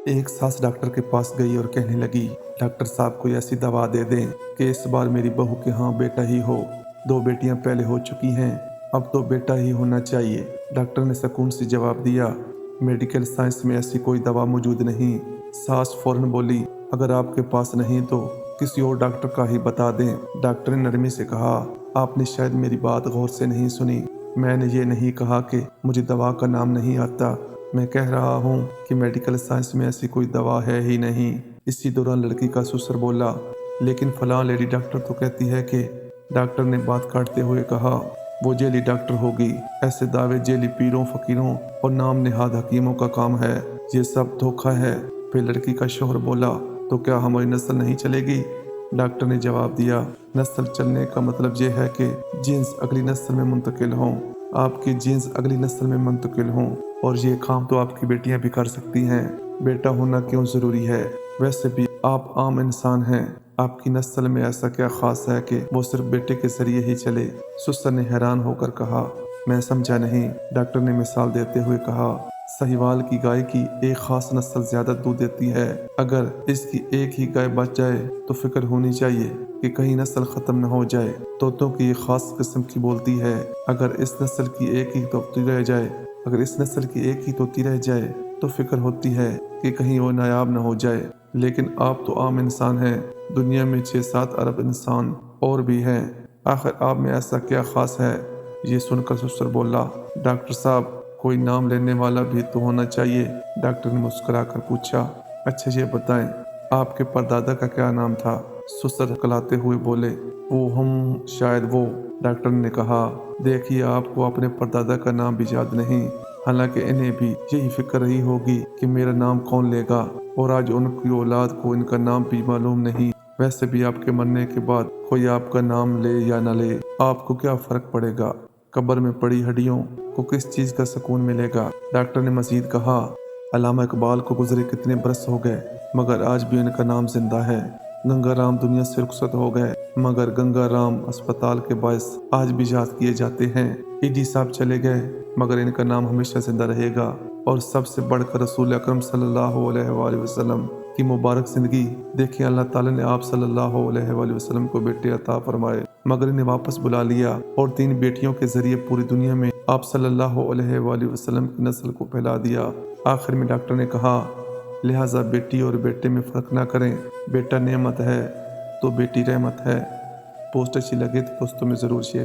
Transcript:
एक सास डॉक्टर के पास गई और कहने लगी, डॉक्टर साहब कोई ऐसी दवा दे दें कि इस बार मेरी बहू के यहाँ बेटा ही हो। 2 बेटियां पहले हो चुकी हैं, अब तो बेटा ही होना चाहिए। डॉक्टर ने सुकून से जवाब दिया, मेडिकल साइंस में ऐसी कोई दवा मौजूद नहीं। सास फौरन बोली, अगर आपके पास नहीं तो किसी और डॉक्टर का ही बता दें। डॉक्टर ने नरमी से कहा, आपने शायद मेरी बात गौर से नहीं सुनी। मैंने ये नहीं कहा कि मुझे दवा का नाम नहीं आता, मैं कह रहा हूँ कि मेडिकल साइंस में ऐसी कोई दवा है ही नहीं। इसी दौरान लड़की का ससुर बोला, लेकिन फलां लेडी डॉक्टर तो कहती है कि। डॉक्टर ने बात काटते हुए कहा, वो जेली डॉक्टर होगी। ऐसे दावे जेली पीरों फकीरों और नाम नेहाद हकीमों का काम है। ये सब धोखा है। फिर लड़की का शौहर बोला, तो क्या हमारी नस्ल नहीं चलेगी? डॉक्टर ने जवाब दिया, नस्ल चलने का मतलब ये है कि जीन्स अगली नस्ल में मुंतकिल हों। आपकी जीन्स अगली नस्ल में मुंतकिल हों, और ये काम तो आपकी बेटियां भी कर सकती हैं। बेटा होना क्यों ज़रूरी है? वैसे भी आप आम इंसान हैं, आपकी नस्ल में ऐसा क्या खास है कि वो सिर्फ बेटे के जरिए ही चले? ससुर ने हैरान होकर कहा, मैं समझा नहीं। डॉक्टर ने मिसाल देते हुए कहा, साहिवाल की गाय की एक खास नस्ल ज्यादा दूध देती है। अगर इसकी एक ही गाय बच जाए तो फिक्र होनी चाहिए कि कहीं नस्ल खत्म न हो जाए। तोतों की एक खास किस्म की बोलती है, अगर इस नस्ल की एक ही तोती रह जाए अगर इस नस्ल की एक ही तोती रह जाए तो फिक्र होती है कि कहीं वो नायाब न हो जाए। लेकिन आप तो आम इंसान हैं, दुनिया में 6-7 अरब इंसान और भी हैं, आखिर आप में ऐसा क्या खास है? ये सुनकर ससुर बोला, डॉक्टर साहब कोई नाम लेने वाला भी तो होना चाहिए। डॉक्टर ने मुस्कुराकर पूछा, अच्छा ये बताएं आपके परदादा का क्या नाम था? ससुर कलाते हुए बोले, वो हम शायद वो। डॉक्टर ने कहा, देखिए आपको अपने परदादा का नाम भी याद नहीं, हालांकि इन्हें भी यही फिक्र रही होगी कि मेरा नाम कौन लेगा, और आज उनकी औलाद को इनका नाम भी मालूम नहीं। वैसे भी आपके मरने के बाद कोई आपका नाम ले या न ले, आपको क्या फर्क पड़ेगा? कब्र में पड़ी हड्डियों को किस चीज का सुकून मिलेगा? डॉक्टर ने मजीद कहा, अल्लामा इकबाल को गुजरे कितने बरस हो गए, मगर आज भी इनका नाम जिंदा है। गंगा राम दुनिया से रुखसत हो गए, मगर गंगा राम अस्पताल के बायस आज भी याद किए जाते हैं। ईडी साहब चले गए, मगर इनका नाम हमेशा जिंदा रहेगा। और सबसे बढ़कर रसूल अकरम सल्लल्लाहु अलैहि वसल्लम की मुबारक जिंदगी देखिए, अल्लाह ताला ने आप सल्लल्लाहु अलैहि वसल्लम को बेटे अता फरमाए, मगर इन्हें वापस बुला लिया और 3 बेटियों के जरिए पूरी दुनिया में आप सल्लल्लाहु अलैहि वसल्लम की नस्ल को फैला दिया। आखिर में डॉक्टर ने कहा, लिहाजा बेटी और बेटे में फ़र्क ना करें। बेटा नेमत है तो बेटी रहमत है। पोस्ट अच्छी लगे तो दोस्तों में ज़रूर शेयर